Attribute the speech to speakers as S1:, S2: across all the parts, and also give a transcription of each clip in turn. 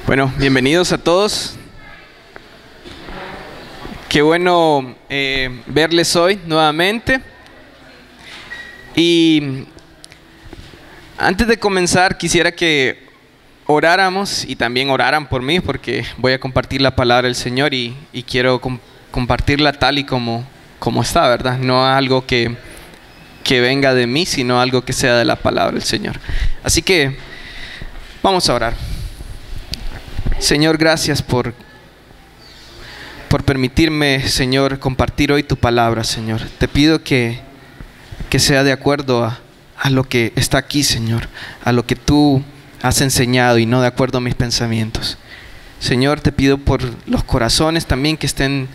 S1: Bueno, bienvenidos a todos. Qué bueno verles hoy nuevamente. Y antes de comenzar quisiera que oráramos y también oraran por mí, porque voy a compartir la palabra del Señor y quiero compartirla tal y como está, ¿verdad? No algo que venga de mí, sino algo que sea de la palabra del Señor. Así que vamos a orar. Señor, gracias por permitirme, Señor, compartir hoy tu palabra, Señor. Te pido que sea de acuerdo a lo que está aquí, Señor, a lo que tú has enseñado y no de acuerdo a mis pensamientos. Señor, te pido por los corazones también que estén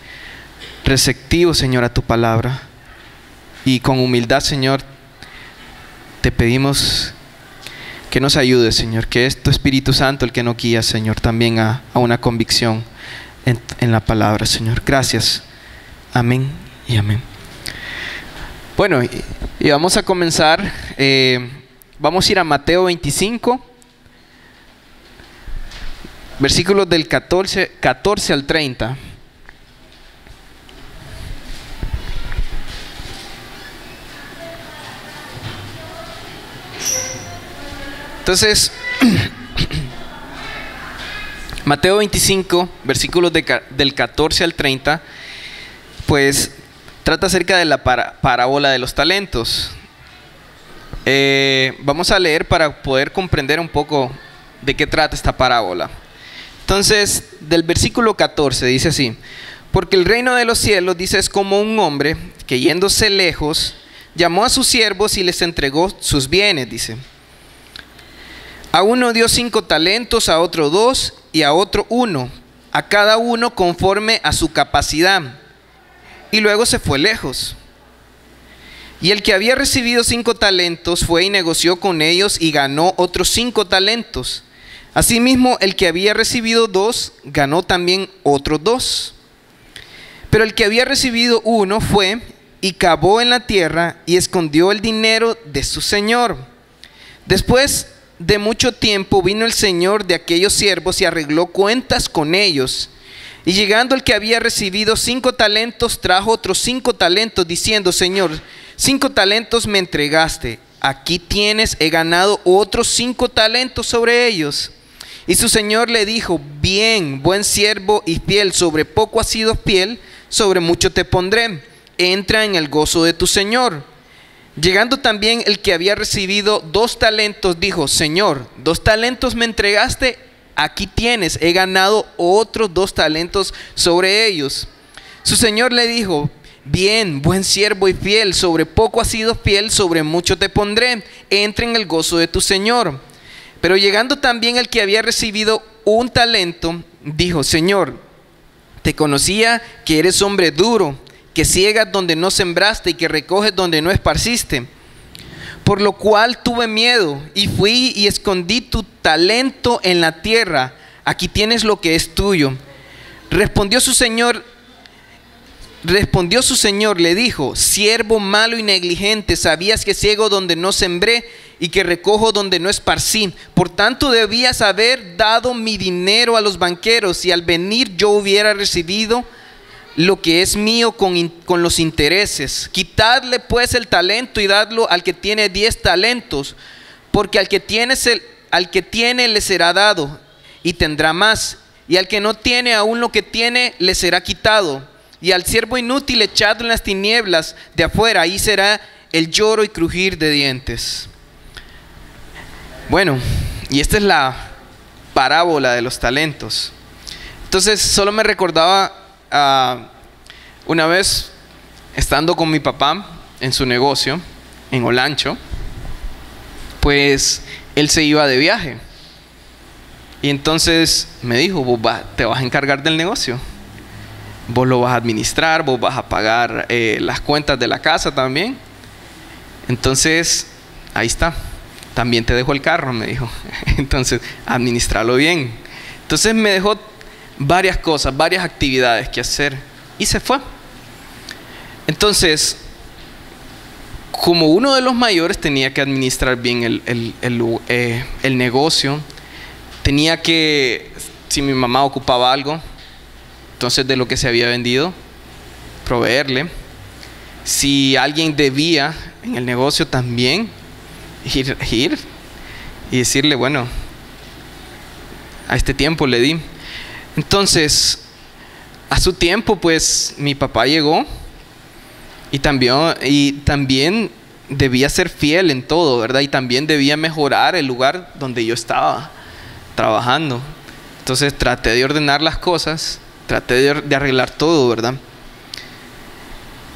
S1: receptivos, Señor, a tu palabra. Y con humildad, Señor, te pedimos que nos ayude, Señor, que es tu Espíritu Santo el que nos guía, Señor, también a una convicción en la palabra, Señor. Gracias. Amén y amén. Bueno, y vamos a comenzar. Vamos a ir a Mateo 25, versículos del 14 al 30. Entonces, Mateo 25, versículos del 14 al 30, pues trata acerca de la parábola de los talentos. Vamos a leer para poder comprender un poco de qué trata esta parábola. Entonces, del versículo 14 dice así: porque el reino de los cielos, dice, es como un hombre que yéndose lejos, llamó a sus siervos y les entregó sus bienes, dice. A uno dio 5 talentos, a otro 2 y a otro 1, a cada uno conforme a su capacidad. Y luego se fue lejos. Y el que había recibido 5 talentos fue y negoció con ellos y ganó otros 5 talentos. Asimismo, el que había recibido 2 ganó también otros 2. Pero el que había recibido 1 fue y cavó en la tierra y escondió el dinero de su señor. Después de mucho tiempo vino el señor de aquellos siervos y arregló cuentas con ellos. Y llegando el que había recibido 5 talentos, trajo otros 5 talentos, diciendo: Señor, 5 talentos me entregaste, aquí tienes, he ganado otros 5 talentos sobre ellos. Y su señor le dijo: bien, buen siervo y fiel, sobre poco has sido fiel, sobre mucho te pondré, entra en el gozo de tu señor. Llegando también el que había recibido 2 talentos, dijo: Señor, 2 talentos me entregaste, aquí tienes, he ganado otros 2 talentos sobre ellos. Su señor le dijo: bien, buen siervo y fiel, sobre poco has sido fiel, sobre mucho te pondré, entra en el gozo de tu señor. Pero llegando también el que había recibido 1 talento, dijo: Señor, te conocía que eres hombre duro, que ciegas donde no sembraste y que recoges donde no esparciste. Por lo cual tuve miedo y fui y escondí tu talento en la tierra. Aquí tienes lo que es tuyo. Respondió su señor, le dijo: siervo malo y negligente, sabías que ciego donde no sembré y que recojo donde no esparcí. Por tanto debías haber dado mi dinero a los banqueros, y al venir yo hubiera recibido lo que es mío con los intereses. Quitadle pues el talento y dadlo al que tiene 10 talentos, porque al que tiene le será dado y tendrá más, y al que no tiene, aún lo que tiene le será quitado. Y al siervo inútil echadlo en las tinieblas de afuera, ahí será el lloro y crujir de dientes. Bueno, y esta es la parábola de los talentos. Entonces solo me recordaba una vez estando con mi papá en su negocio en Olancho, pues él se iba de viaje y entonces me dijo: vos te vas a encargar del negocio, vos lo vas a administrar, vos vas a pagar las cuentas de la casa también. Entonces ahí está, también te dejo el carro, me dijo. Entonces administralo bien. Entonces me dejó varias cosas, varias actividades que hacer y se fue. Entonces, como uno de los mayores, tenía que administrar bien el negocio, tenía que si mi mamá ocupaba algo, entonces de lo que se había vendido, proveerle. Si alguien debía en el negocio, también ir y decirle, bueno, a este tiempo le di. Entonces, a su tiempo, pues mi papá llegó y también debía ser fiel en todo, ¿verdad? Y también debía mejorar el lugar donde yo estaba trabajando. Entonces traté de ordenar las cosas, traté de arreglar todo, ¿verdad?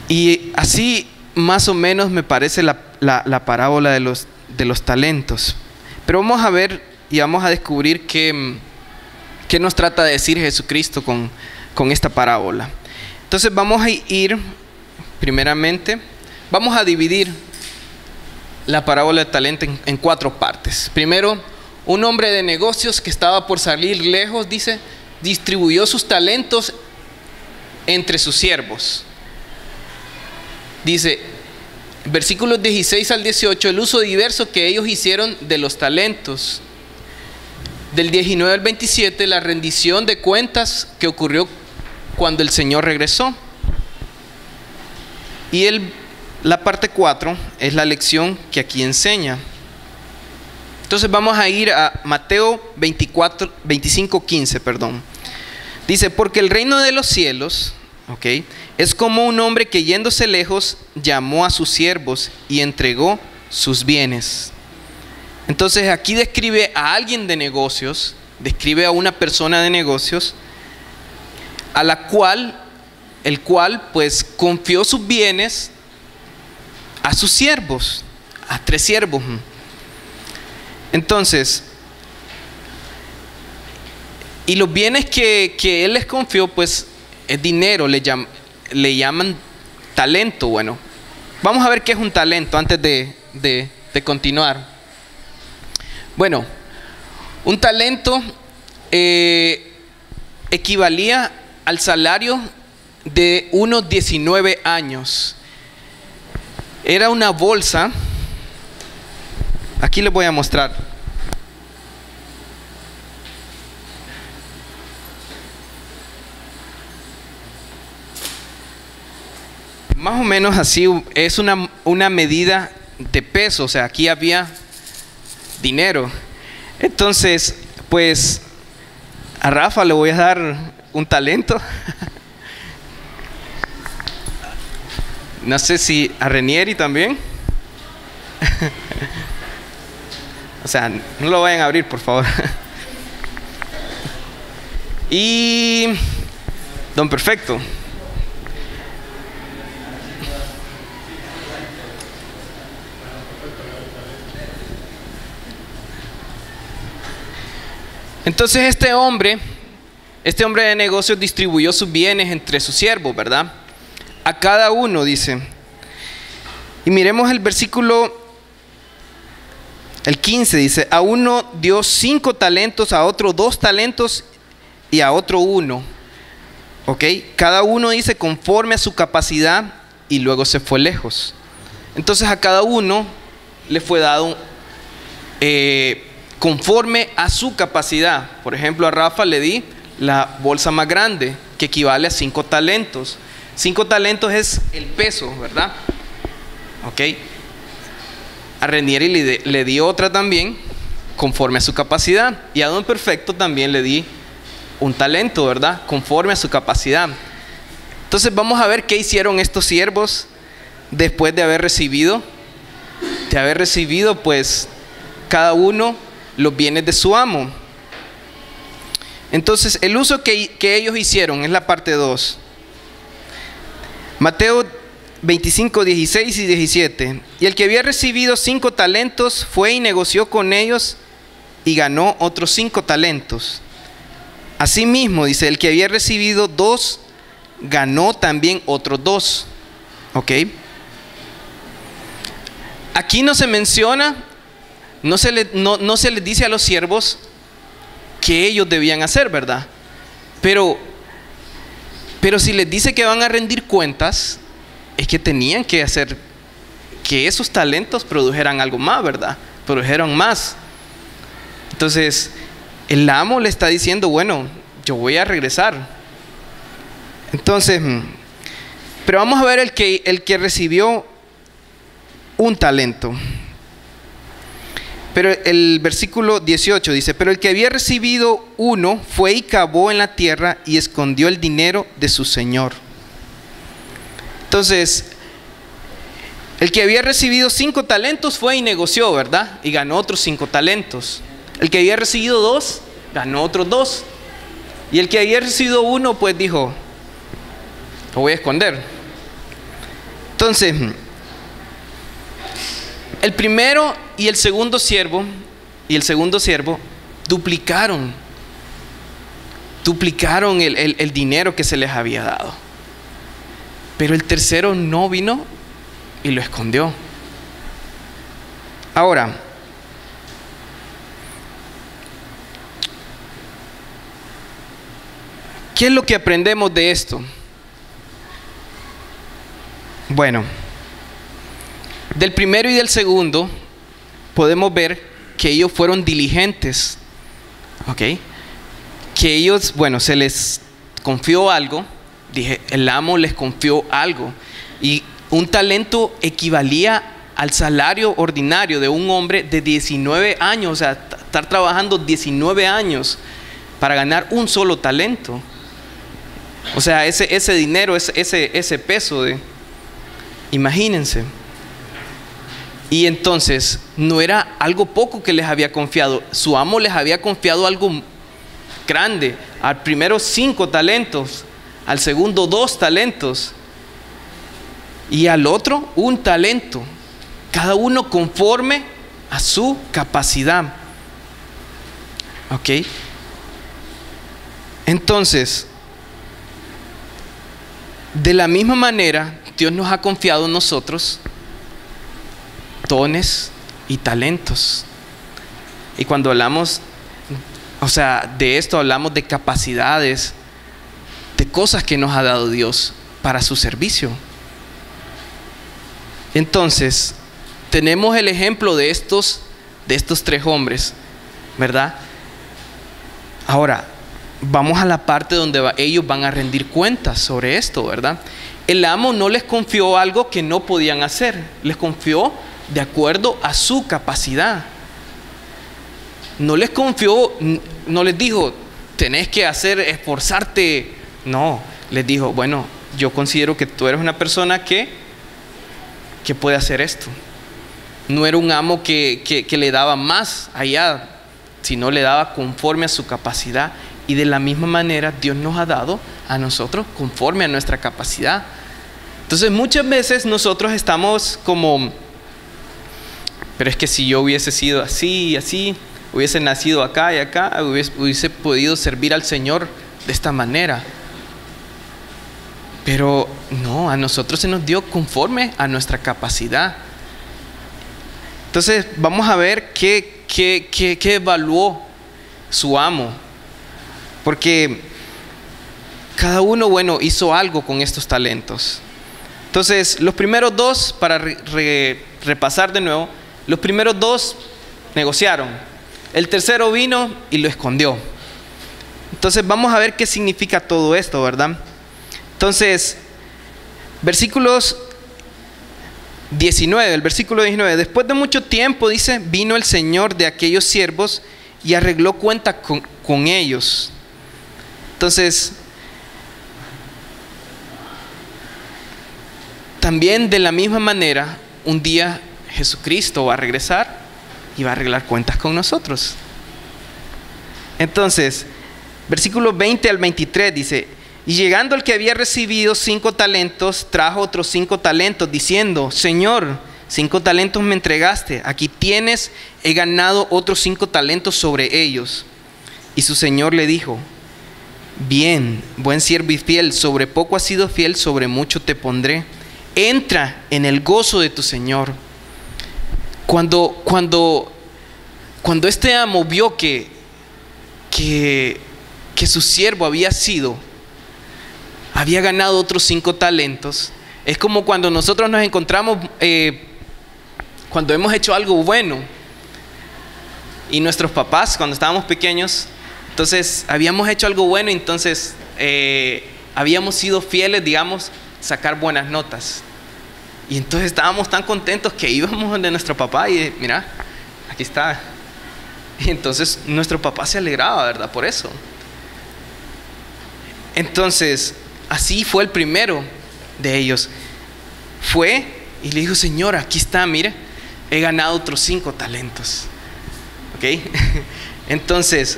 S1: Y así más o menos me parece la parábola de los talentos. Pero vamos a ver y vamos a descubrir qué nos trata de decir Jesucristo con esta parábola. Entonces vamos a ir, primeramente, vamos a dividir la parábola de talento en 4 partes. Primero, un hombre de negocios que estaba por salir lejos, dice, distribuyó sus talentos entre sus siervos. Dice, versículos 16 al 18, el uso diverso que ellos hicieron de los talentos. Del 19 al 27, la rendición de cuentas que ocurrió cuando el Señor regresó. Y la parte 4 es la lección que aquí enseña. Entonces vamos a ir a Mateo 25:15, perdón. Dice, porque el reino de los cielos, es como un hombre que yéndose lejos llamó a sus siervos y entregó sus bienes. Entonces aquí describe a alguien de negocios, describe a una persona de negocios, el cual pues confió sus bienes a sus siervos, a 3 siervos. Entonces, y los bienes que él les confió, pues es dinero, le llaman talento. Bueno, vamos a ver qué es un talento antes de continuar. Bueno, un talento equivalía al salario de unos 19 años. Era una bolsa. Aquí les voy a mostrar. Más o menos así es una medida de peso. O sea, aquí había dinero. Entonces, pues a Rafa le voy a dar un talento. No sé si a Renieri también. O sea, no lo vayan a abrir, por favor. Y Don Perfecto. Entonces este hombre de negocios distribuyó sus bienes entre sus siervos, ¿verdad? A cada uno, dice. Y miremos el versículo, el 15, dice, a uno dio 5 talentos, a otro 2 talentos y a otro 1. Cada uno, dice, conforme a su capacidad, y luego se fue lejos. Entonces a cada uno le fue dado conforme a su capacidad. Por ejemplo, a Rafa le di la bolsa más grande, que equivale a 5 talentos. 5 talentos es el peso, ¿verdad? A Renieri le di otra también, conforme a su capacidad. Y a Don Perfecto también le di un talento, ¿verdad? Conforme a su capacidad. Entonces vamos a ver qué hicieron estos siervos después de haber recibido pues cada uno los bienes de su amo. Entonces el uso que ellos hicieron es la parte 2. Mateo 25, 16 y 17. Y el que había recibido 5 talentos fue y negoció con ellos y ganó otros 5 talentos. Asimismo, dice, el que había recibido 2 ganó también otros 2. Aquí no se menciona, no se les dice a los siervos que ellos debían hacer, ¿verdad? Pero si les dice que van a rendir cuentas, es que tenían que hacer que esos talentos produjeran algo más, ¿verdad? Produjeron más. Entonces, el amo le está diciendo, bueno, yo voy a regresar. Entonces, pero vamos a ver el que recibió un talento. Pero el versículo 18 dice, pero el que había recibido uno fue y cavó en la tierra y escondió el dinero de su señor. Entonces, el que había recibido 5 talentos fue y negoció, ¿verdad? Y ganó otros 5 talentos. El que había recibido 2, ganó otros 2. Y el que había recibido 1, pues dijo, lo voy a esconder. Entonces, el primero y el segundo siervo duplicaron el dinero que se les había dado. Pero el tercero no vino y lo escondió. Ahora, ¿qué es lo que aprendemos de esto? Bueno, del primero y del segundo podemos ver que ellos fueron diligentes, ¿ok? Que ellos, bueno, se les confió algo, el amo les confió algo, y un talento equivalía al salario ordinario de un hombre de 19 años, o sea, estar trabajando 19 años para ganar un solo talento. O sea, ese dinero, ese peso imagínense. Y entonces, no era algo poco que les había confiado. Su amo les había confiado algo grande. Al primero 5 talentos, al segundo 2 talentos y al otro 1 talento. Cada uno conforme a su capacidad. ¿Ok? Entonces, de la misma manera, Dios nos ha confiado a nosotros dones y talentos. Y cuando hablamos, o sea, de esto hablamos de capacidades, de cosas que nos ha dado Dios para su servicio. Entonces, tenemos el ejemplo de estos 3 hombres, ¿verdad? Ahora, vamos a la parte donde ellos van a rendir cuentas sobre esto, ¿verdad? El amo no les confió algo que no podían hacer, les confió de acuerdo a su capacidad. No les confió, no les dijo, tenés que esforzarte. No, les dijo, bueno, yo considero que tú eres una persona que puede hacer esto. No era un amo que le daba más allá, sino le daba conforme a su capacidad. Y de la misma manera Dios nos ha dado a nosotros conforme a nuestra capacidad. Entonces muchas veces nosotros estamos como, pero es que si yo hubiese sido así, hubiese nacido acá y acá, hubiese podido servir al Señor de esta manera. Pero no, a nosotros se nos dio conforme a nuestra capacidad. Entonces vamos a ver qué evaluó su amo. Porque cada uno, bueno, hizo algo con estos talentos. Entonces, los primeros 2, para repasar de nuevo, los primeros 2 negociaron. El tercero vino y lo escondió. Entonces, vamos a ver qué significa todo esto, ¿verdad? Entonces, versículos 19, el versículo 19. Después de mucho tiempo, dice, vino el señor de aquellos siervos y arregló cuenta con ellos. Entonces, también de la misma manera, un día Jesucristo va a regresar y va a arreglar cuentas con nosotros. Entonces, versículos 20 al 23 dice, y llegando el que había recibido 5 talentos, trajo otros 5 talentos, diciendo, Señor, 5 talentos me entregaste, aquí tienes, he ganado otros 5 talentos sobre ellos. Y su Señor le dijo, bien, buen siervo y fiel, sobre poco has sido fiel, sobre mucho te pondré. Entra en el gozo de tu Señor. Cuando este amo vio que su siervo había ganado otros 5 talentos, es como cuando nosotros nos encontramos, cuando hemos hecho algo bueno, y nuestros papás, cuando estábamos pequeños, entonces habíamos hecho algo bueno, entonces habíamos sido fieles, digamos, sacar buenas notas. Y entonces estábamos tan contentos que íbamos donde nuestro papá y mira, aquí está. Y entonces nuestro papá se alegraba, ¿verdad? Por eso. Entonces, así fue el primero de ellos. Fue y le dijo: Señor, aquí está, mire, he ganado otros 5 talentos. ¿Ok? Entonces,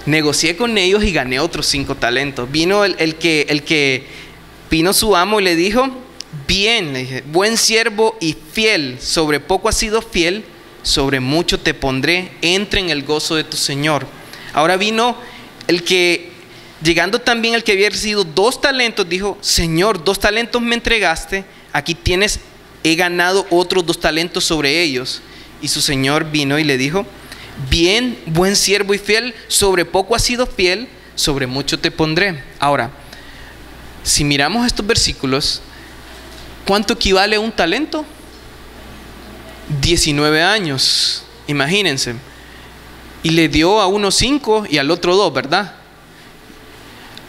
S1: negocié con ellos y gané otros 5 talentos. Vino el que vino su amo y le dijo: bien, le dije, buen siervo y fiel, sobre poco has sido fiel, sobre mucho te pondré, entra en el gozo de tu Señor. Ahora vino llegando también el que había recibido 2 talentos, dijo: Señor, 2 talentos me entregaste, aquí tienes, he ganado otros 2 talentos sobre ellos. Y su Señor vino y le dijo: bien, buen siervo y fiel, sobre poco has sido fiel, sobre mucho te pondré. Ahora, si miramos estos versículos, ¿cuánto equivale a un talento? 19 años, imagínense. Y le dio a uno 5 y al otro 2, ¿verdad?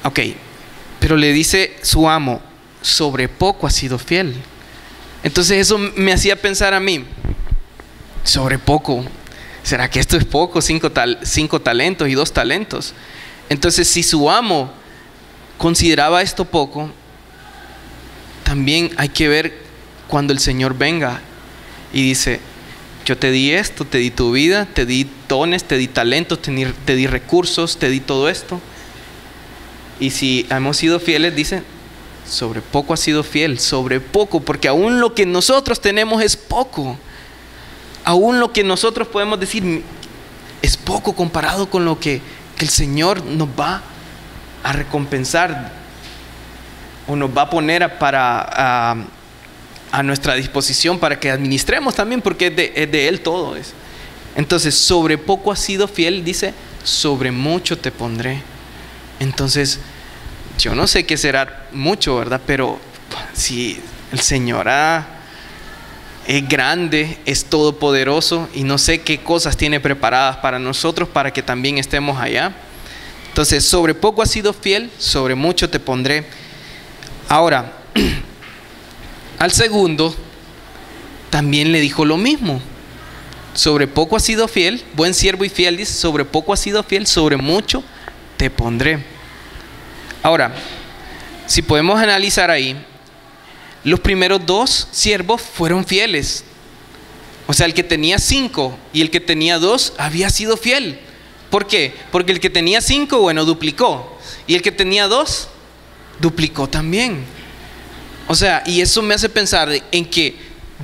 S1: Ok, pero le dice su amo: sobre poco has sido fiel. Entonces eso me hacía pensar a mí: sobre poco, ¿será que esto es poco? 5 talentos y 2 talentos. Entonces, si su amo consideraba esto poco, también hay que ver cuando el Señor venga y dice: yo te di esto, te di tu vida, te di dones, te di talentos, te di recursos, te di todo esto. Y si hemos sido fieles, dice: sobre poco has sido fiel, sobre poco, porque aún lo que nosotros tenemos es poco. Aún lo que nosotros podemos decir es poco comparado con lo que el Señor nos va a recompensar o nos va a poner a nuestra disposición para que administremos también, porque es de Él todo. Entonces, sobre poco has sido fiel, dice: sobre mucho te pondré. Entonces, yo no sé qué será mucho, ¿verdad? Pero si el Señor es grande, es todopoderoso, y no sé qué cosas tiene preparadas para nosotros para que también estemos allá. Entonces, sobre poco has sido fiel, sobre mucho te pondré. Ahora, al segundo también le dijo lo mismo: sobre poco has sido fiel, buen siervo y fiel, dice: sobre poco has sido fiel, sobre mucho te pondré. Ahora, si podemos analizar ahí, los primeros 2 siervos fueron fieles. O sea, el que tenía 5 y el que tenía 2 había sido fiel. ¿Por qué? Porque el que tenía 5, bueno, duplicó. Y el que tenía 2, duplicó también. O sea, y eso me hace pensar en que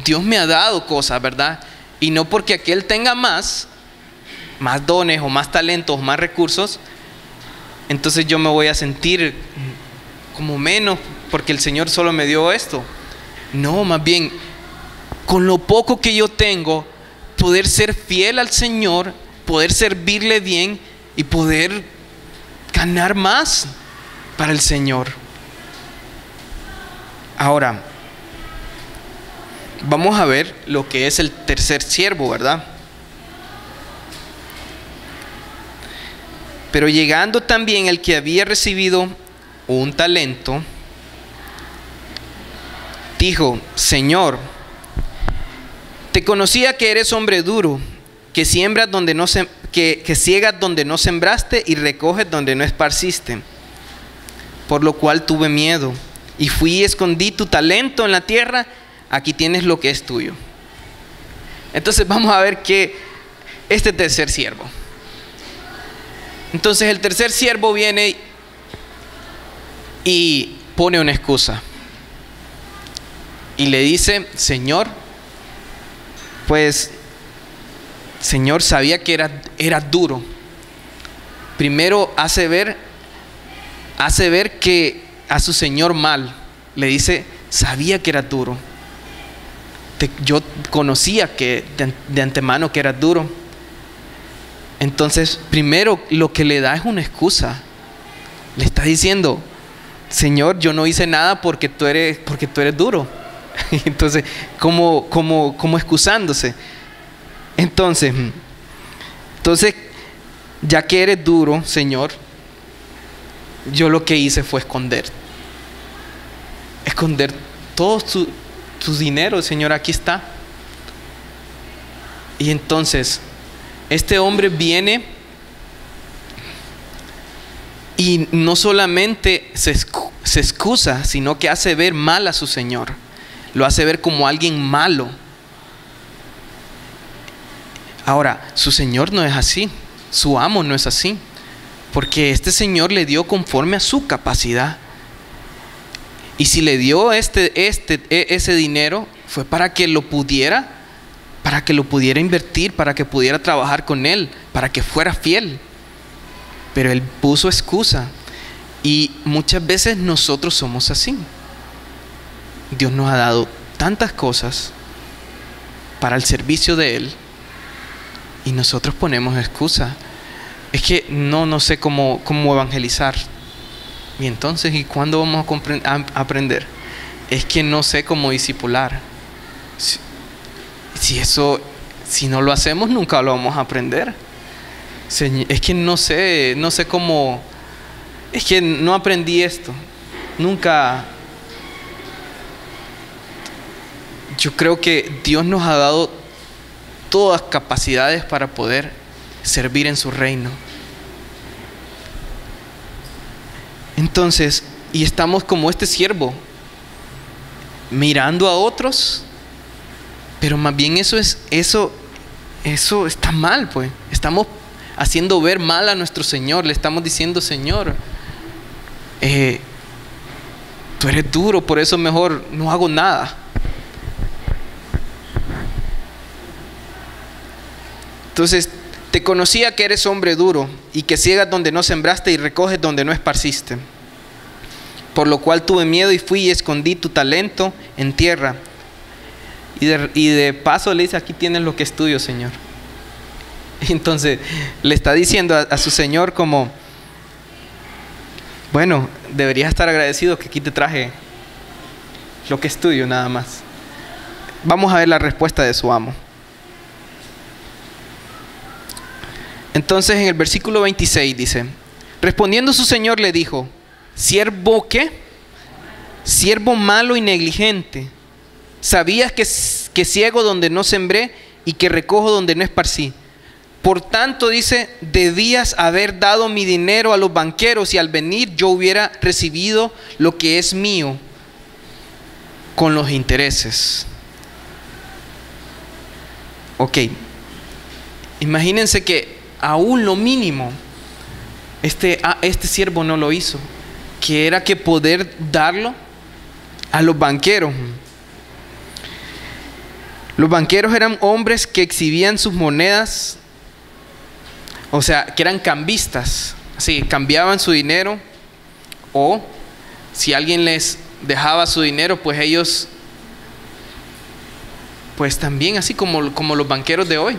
S1: Dios me ha dado cosas, ¿verdad? Y no porque aquel tenga más dones o más talentos o más recursos, entonces yo me voy a sentir como menos porque el Señor solo me dio esto. No, más bien, con lo poco que yo tengo, poder ser fiel al Señor, poder servirle bien y poder ganar más para el Señor. Ahora, vamos a ver lo que es el tercer siervo, ¿verdad? Pero llegando también el que había recibido un talento, dijo: Señor, te conocía que eres hombre duro, que siembras donde no que ciegas donde no sembraste y recoges donde no esparciste. Por lo cual tuve miedo y fui y escondí tu talento en la tierra. Aquí tienes lo que es tuyo. Entonces vamos a ver que este tercer siervo. Entonces el tercer siervo viene y pone una excusa y le dice: Señor, pues Señor, sabía que era duro. Primero hace ver que a su Señor mal. Le dice: sabía que era duro. Yo conocía que de antemano que era duro. Entonces, primero lo que le da es una excusa. Le está diciendo: Señor, yo no hice nada porque tú eres duro. Entonces, como excusándose. Entonces Entonces, ya que eres duro, Señor, yo lo que hice fue esconder todo tu dinero, Señor, aquí está. Y entonces, este hombre viene y no solamente se excusa, sino que hace ver mal a su Señor. Lo hace ver como alguien malo. Ahora, su Señor no es así. Su amo no es así. Porque este Señor le dio conforme a su capacidad. Y si le dio ese dinero, fue para que lo pudiera invertir, para que pudiera trabajar con él, para que fuera fiel. Pero él puso excusa. Y muchas veces nosotros somos así. Dios nos ha dado tantas cosas para el servicio de él, y nosotros ponemos excusa. Es que no sé cómo evangelizar. Y entonces, ¿y cuándo vamos a aprender? Es que no sé cómo discipular. Si no lo hacemos, nunca lo vamos a aprender. Es que no sé cómo. Es que no aprendí esto. Nunca. Yo creo que Dios nos ha dado todas capacidades para poder servir en su reino. Entonces, y estamos como este siervo, mirando a otros, pero más bien eso está mal, pues. Estamos haciendo ver mal a nuestro Señor. Le estamos diciendo: Señor, tú eres duro, por eso mejor no hago nada. Entonces, te conocía que eres hombre duro, y que ciegas donde no sembraste y recoges donde no esparciste. Por lo cual tuve miedo y fui y escondí tu talento en tierra. Y de paso le dice: aquí tienes lo que es tuyo, Señor. Entonces le está diciendo a su Señor como: bueno, deberías estar agradecido que aquí te traje lo que es tuyo nada más. Vamos a ver la respuesta de su amo. Entonces en el versículo 26 dice: respondiendo su Señor le dijo: ¿siervo qué? Siervo malo y negligente. ¿Sabías que ciego donde no sembré y que recojo donde no esparcí? Por tanto, dice, debías haber dado mi dinero a los banqueros, y al venir yo hubiera recibido lo que es mío con los intereses. Ok, imagínense que aún lo mínimo este siervo no lo hizo, que era que poder darlo a los banqueros. Los banqueros eran hombres que exhibían sus monedas, o sea, que eran cambistas. Así, cambiaban su dinero, o si alguien les dejaba su dinero, pues ellos, pues también, así como los banqueros de hoy,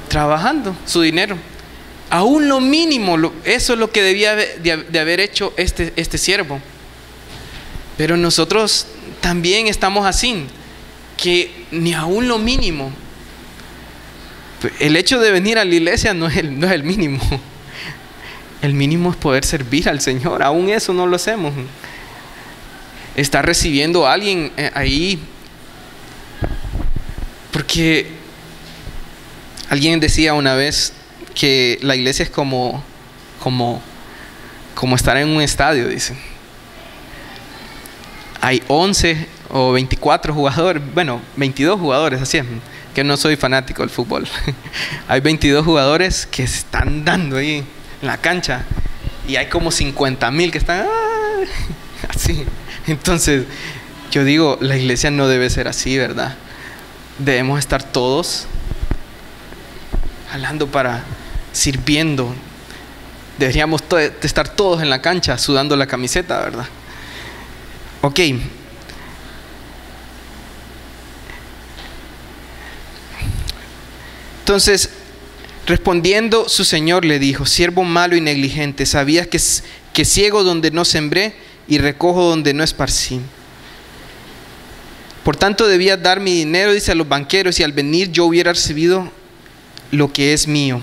S1: trabajando su dinero. Aún lo mínimo, eso es lo que debía de haber hecho este siervo. Pero nosotros también estamos así, que ni aún lo mínimo. El hecho de venir a la iglesia no es el mínimo. El mínimo es poder servir al Señor. Aún eso no lo hacemos. Está recibiendo a alguien ahí, porque alguien decía una vez que la iglesia es como estar en un estadio, dice. Hay 11 o 24 jugadores, bueno, 22 jugadores, así es, que no soy fanático del fútbol. Hay 22 jugadores que se están dando ahí en la cancha, y hay como 50,000 que están así. Entonces, yo digo, la iglesia no debe ser así, ¿verdad? Debemos estar todos jalando sirviendo. Deberíamos estar todos en la cancha sudando la camiseta, ¿verdad? Ok. Entonces, respondiendo su Señor le dijo: siervo malo y negligente, sabías que ciego donde no sembré y recojo donde no esparcí. Por tanto debías dar mi dinero, dice, a los banqueros, y al venir yo hubiera recibido lo que es mío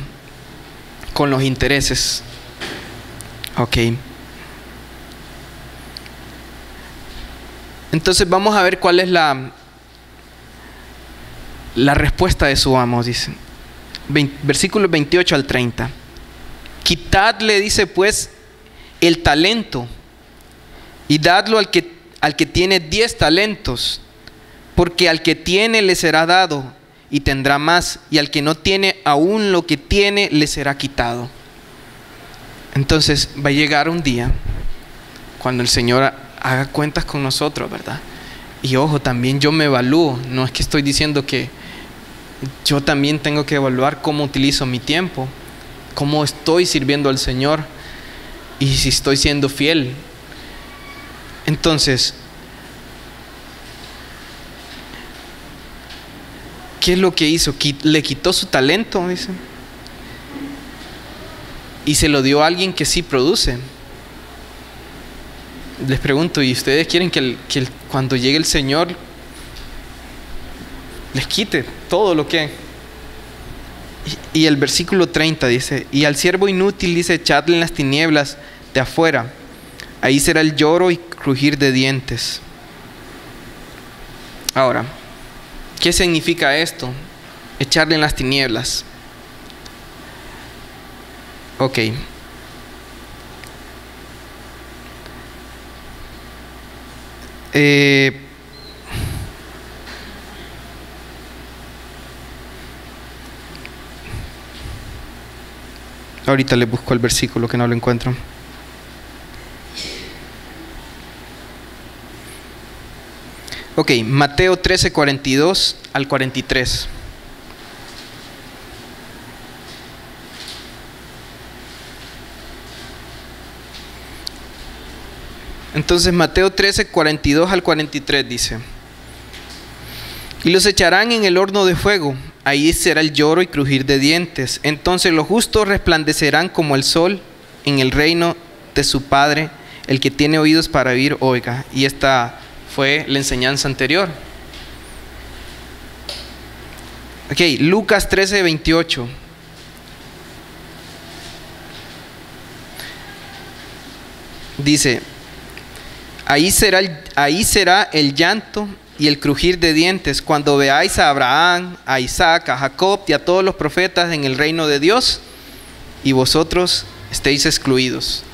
S1: con los intereses. Ok. Entonces vamos a ver cuál es la respuesta de su amo, dice. Versículos 28 al 30. Quitadle, dice, pues, el talento y dadlo al que tiene 10 talentos, porque al que tiene le será dado y tendrá más, y al que no tiene, aún lo que tiene le será quitado. Entonces va a llegar un día cuando el Señor haga cuentas con nosotros, ¿verdad? Y ojo, también yo me evalúo. No es que estoy diciendo que yo también tengo que evaluar cómo utilizo mi tiempo, cómo estoy sirviendo al Señor y si estoy siendo fiel. Entonces, ¿qué es lo que hizo? Le quitó su talento, dice, y se lo dio a alguien que sí produce. Les pregunto, ¿y ustedes quieren que cuando llegue el Señor les quite todo lo que? Y el versículo 30 dice: y al siervo inútil, dice, echadle en las tinieblas de afuera, ahí será el lloro y crujir de dientes. Ahora, ¿qué significa esto? Echarle en las tinieblas. Ok. Ahorita le busco el versículo que no lo encuentro. Ok, Mateo 13, 42 al 43. Entonces Mateo 13, 42 al 43 dice: y los echarán en el horno de fuego, ahí será el lloro y crujir de dientes. Entonces los justos resplandecerán como el sol en el reino de su Padre. El que tiene oídos para oír, oiga. Y esta fue la enseñanza anterior. Ok, Lucas 13, 28. Dice: ahí será el llanto y el crujir de dientes cuando veáis a Abraham, a Isaac, a Jacob y a todos los profetas en el reino de Dios, y vosotros estéis excluidos.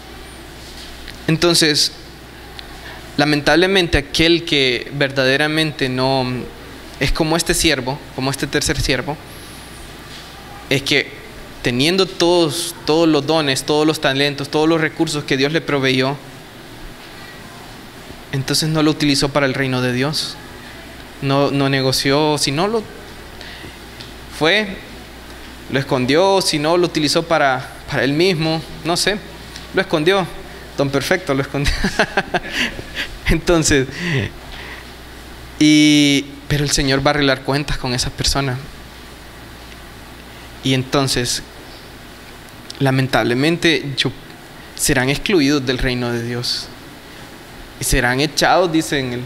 S1: Entonces, lamentablemente, aquel que verdaderamente no es como este siervo, como este tercer siervo, es que teniendo todos los dones, todos los talentos, todos los recursos que Dios le proveyó, entonces no lo utilizó para el reino de Dios. No negoció, si no lo escondió, si no lo utilizó para él mismo, no sé, lo escondió. Don Perfecto lo escondió. Entonces, pero el Señor va a arreglar cuentas con esa persona. Y entonces, lamentablemente, serán excluidos del reino de Dios. Y serán echados, dice, en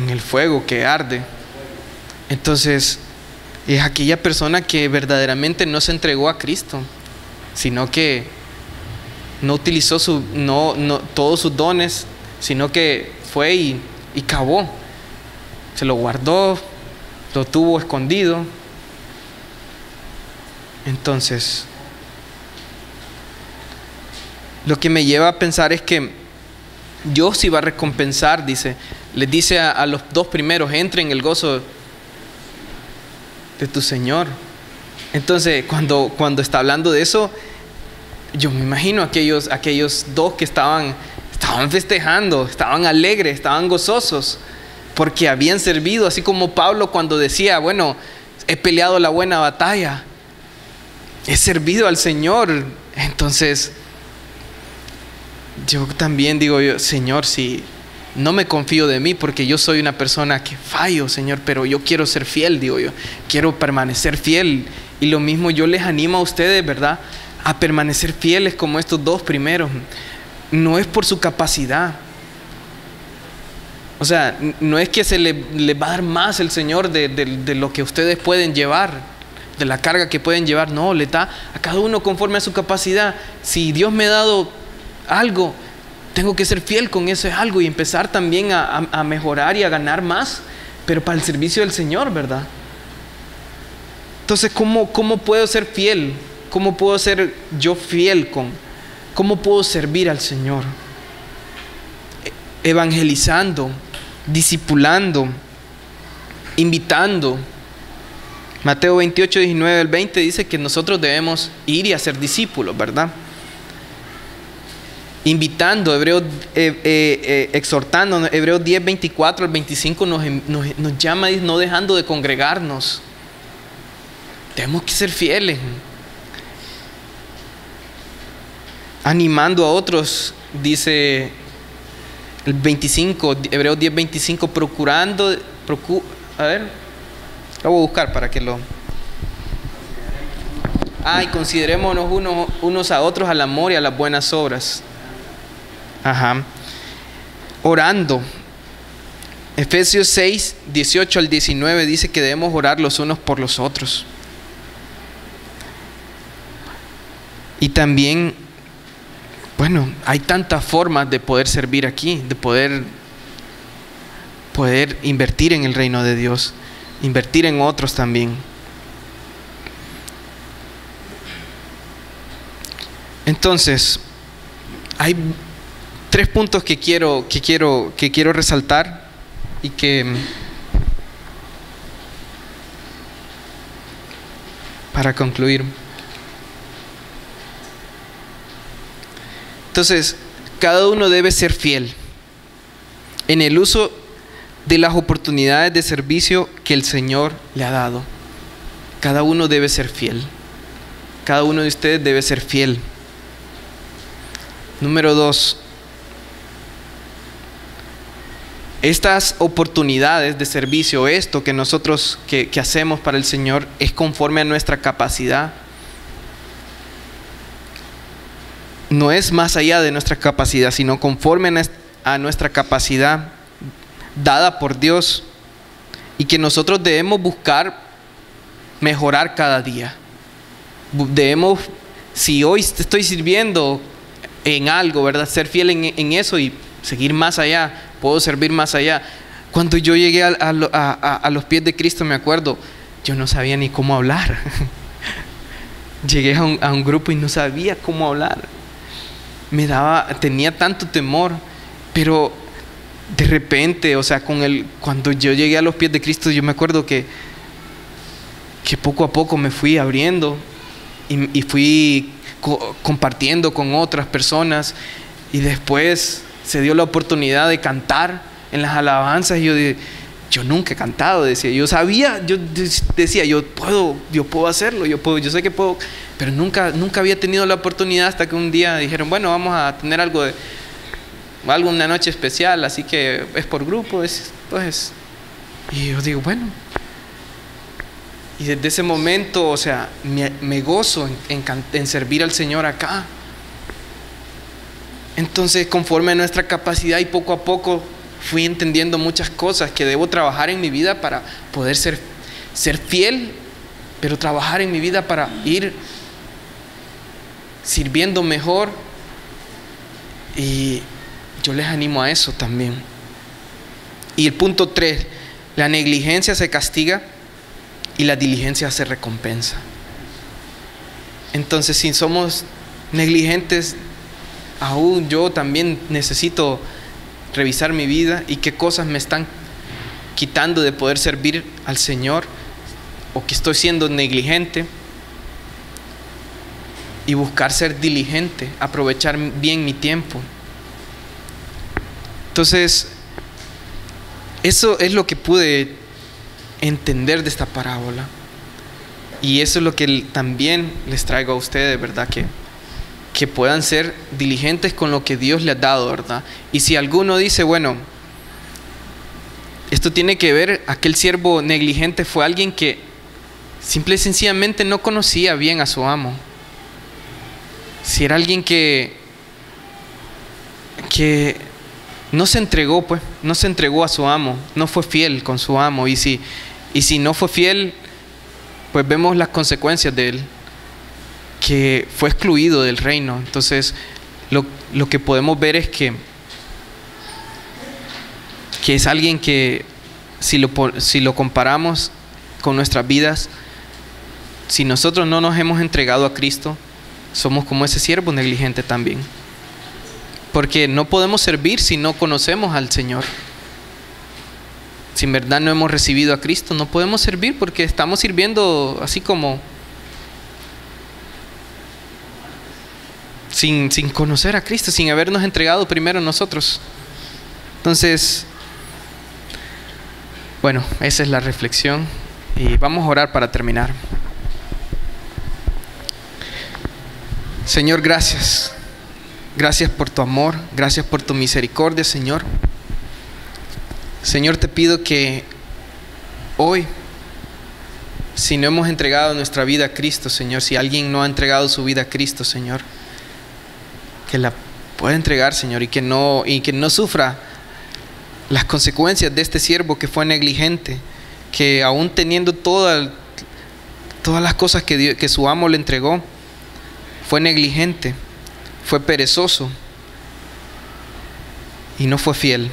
S1: el fuego que arde. Entonces, es aquella persona que verdaderamente no se entregó a Cristo, sino que no utilizó todos sus dones, sino que fue y cavó. Se lo guardó, lo tuvo escondido. Entonces, lo que me lleva a pensar es que Dios sí va a recompensar, dice. Les dice a los dos primeros: entren en el gozo de tu Señor. Entonces, cuando está hablando de eso, yo me imagino aquellos dos que estaban festejando, estaban alegres, estaban gozosos, porque habían servido, así como Pablo cuando decía: bueno, he peleado la buena batalla, he servido al Señor. Entonces, yo también digo, Señor, si no me confío de mí, porque yo soy una persona que fallo, Señor, pero yo quiero ser fiel, digo yo, quiero permanecer fiel. Y lo mismo yo les animo a ustedes, ¿verdad?, a permanecer fieles como estos dos primeros. No es por su capacidad. O sea, no es que le va a dar más el Señor de lo que ustedes pueden llevar, de la carga que pueden llevar. No, le da a cada uno conforme a su capacidad. Si Dios me ha dado algo, tengo que ser fiel con ese algo y empezar también a mejorar y a ganar más, pero para el servicio del Señor, ¿verdad? Entonces, ¿cómo puedo ser fiel? ¿Cómo puedo ser yo fiel cómo puedo servir al Señor? Evangelizando, discipulando, invitando. Mateo 28, 19 al 20 dice que nosotros debemos ir y hacer discípulos, ¿verdad? Invitando, exhortando. Hebreos 10, 24 al 25 nos llama no dejando de congregarnos. Tenemos que ser fieles. Animando a otros, dice el 25, Hebreos 10, 25, a ver, lo voy a buscar para que lo... y considerémonos unos a otros al amor y a las buenas obras. Orando. Efesios 6, 18 al 19 dice que debemos orar los unos por los otros. Y también, bueno, hay tantas formas de poder servir aquí, de poder invertir en el reino de Dios, invertir en otros también. Entonces, hay 3 puntos que quiero resaltar y para concluir. Entonces, cada uno debe ser fiel en el uso de las oportunidades de servicio que el Señor le ha dado. Cada uno debe ser fiel. Cada uno de ustedes debe ser fiel. Número 2. Estas oportunidades de servicio, esto que nosotros que hacemos para el Señor, es conforme a nuestra capacidad. No es más allá de nuestra capacidad, sino conforme a nuestra capacidad dada por Dios, y que nosotros debemos buscar mejorar cada día. Debemos, si hoy estoy sirviendo en algo, ¿verdad?, ser fiel en eso y seguir más allá. Puedo servir más allá. Cuando yo llegué a los pies de Cristo, me acuerdo, yo no sabía ni cómo hablar. Llegué a un grupo y no sabía cómo hablar. Tenía tanto temor, pero de repente, o sea, cuando yo llegué a los pies de Cristo, yo me acuerdo que poco a poco me fui abriendo y fui compartiendo con otras personas, y después se dio la oportunidad de cantar en las alabanzas, y yo nunca he cantado, decía, yo decía, yo puedo hacerlo, yo sé que puedo, pero nunca había tenido la oportunidad, hasta que un día dijeron, bueno, vamos a tener una noche especial, así que es por grupo, pues, y yo digo, bueno, y desde ese momento, o sea, me gozo en servir al Señor acá. Entonces, conforme a nuestra capacidad, y poco a poco fui entendiendo muchas cosas que debo trabajar en mi vida para poder ser fiel, pero trabajar en mi vida para ir sirviendo mejor. Y yo les animo a eso también. Y el punto 3, la negligencia se castiga y la diligencia se recompensa. Entonces, si somos negligentes, aún yo también necesito revisar mi vida y qué cosas me están quitando de poder servir al Señor, o que estoy siendo negligente, y buscar ser diligente, aprovechar bien mi tiempo. Entonces, eso es lo que pude entender de esta parábola, y eso es lo que también les traigo a ustedes, ¿verdad? Que puedan ser diligentes con lo que Dios les ha dado, ¿verdad? Y si alguno dice, bueno, esto tiene que ver, aquel siervo negligente fue alguien que simple y sencillamente no conocía bien a su amo. Si era alguien que no se entregó, pues, no se entregó a su amo, no fue fiel con su amo. Y si no fue fiel, pues vemos las consecuencias de él, que fue excluido del reino. Entonces, lo que podemos ver es que es alguien que, si lo comparamos con nuestras vidas, si nosotros no nos hemos entregado a Cristo, somos como ese siervo negligente también. Porque no podemos servir si no conocemos al Señor. Si en verdad no hemos recibido a Cristo, no podemos servir, porque estamos sirviendo así como sin conocer a Cristo, sin habernos entregado primero nosotros. Entonces, bueno, esa es la reflexión y vamos a orar para terminar. Señor, gracias. Gracias por tu amor, gracias por tu misericordia, Señor. Señor, te pido que hoy, si no hemos entregado nuestra vida a Cristo, Señor, si alguien no ha entregado su vida a Cristo, Señor, que la pueda entregar, Señor, y que no sufra las consecuencias de este siervo que fue negligente, que aún teniendo todas las cosas que su amo le entregó, fue negligente, fue perezoso y no fue fiel.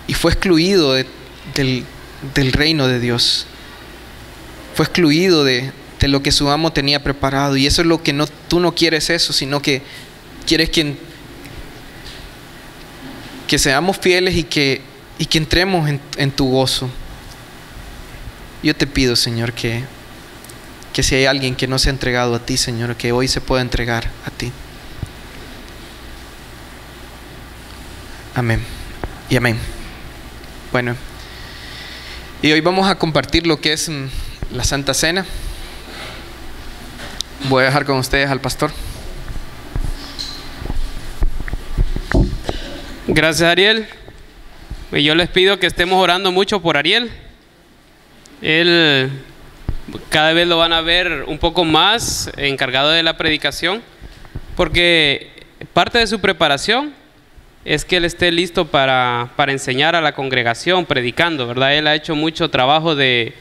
S1: Y fue excluido del reino de Dios. Fue excluido de lo que su amo tenía preparado. Y eso es lo que tú no quieres eso, sino que quieres que seamos fieles y que entremos en tu gozo. Yo te pido, Señor, que si hay alguien que no se ha entregado a ti, Señor, que hoy se pueda entregar a ti. Amén y amén. Bueno, y hoy vamos a compartir lo que es la Santa Cena. Voy a dejar con ustedes al pastor.
S2: Gracias, Ariel. Y yo les pido que estemos orando mucho por Ariel. Él cada vez lo van a ver un poco más encargado de la predicación, porque parte de su preparación es que él esté listo para enseñar a la congregación predicando, ¿verdad? Él ha hecho mucho trabajo de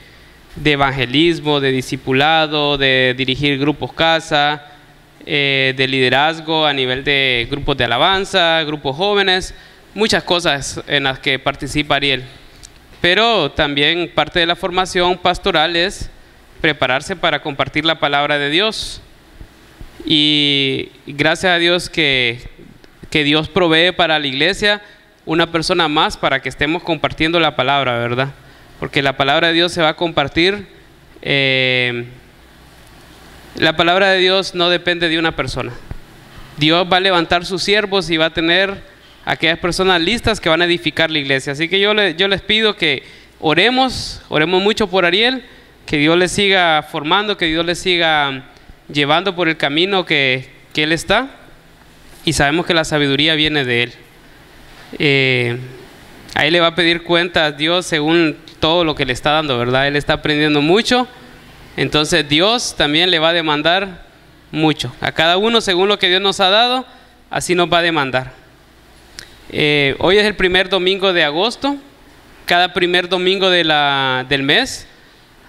S2: evangelismo, de discipulado, de dirigir grupos casa, de liderazgo a nivel de grupos de alabanza, grupos jóvenes, muchas cosas en las que participa Ariel. Pero también parte de la formación pastoral es prepararse para compartir la palabra de Dios. Y gracias a Dios que Dios provee para la iglesia una persona más para que estemos compartiendo la palabra, ¿verdad? Porque la palabra de Dios se va a compartir. La palabra de Dios no depende de una persona. Dios va a levantar sus siervos y va a tener aquellas personas listas que van a edificar la iglesia. Así que yo les pido que oremos mucho por Ariel, que Dios le siga formando, que Dios le siga llevando por el camino que él está, y sabemos que la sabiduría viene de él. A él le va a pedir cuentas a Dios según todo lo que le está dando, ¿verdad? Él está aprendiendo mucho, entonces Dios también le va a demandar mucho. A cada uno según lo que Dios nos ha dado, así nos va a demandar. Hoy es el primer domingo de agosto. Cada primer domingo del mes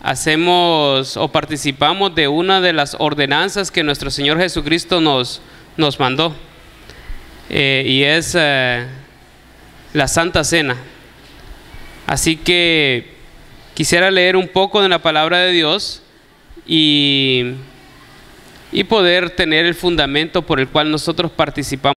S2: hacemos o participamos de una de las ordenanzas que nuestro Señor Jesucristo nos mandó, y es la Santa Cena. Así que quisiera leer un poco de la palabra de Dios y poder tener el fundamento por el cual nosotros participamos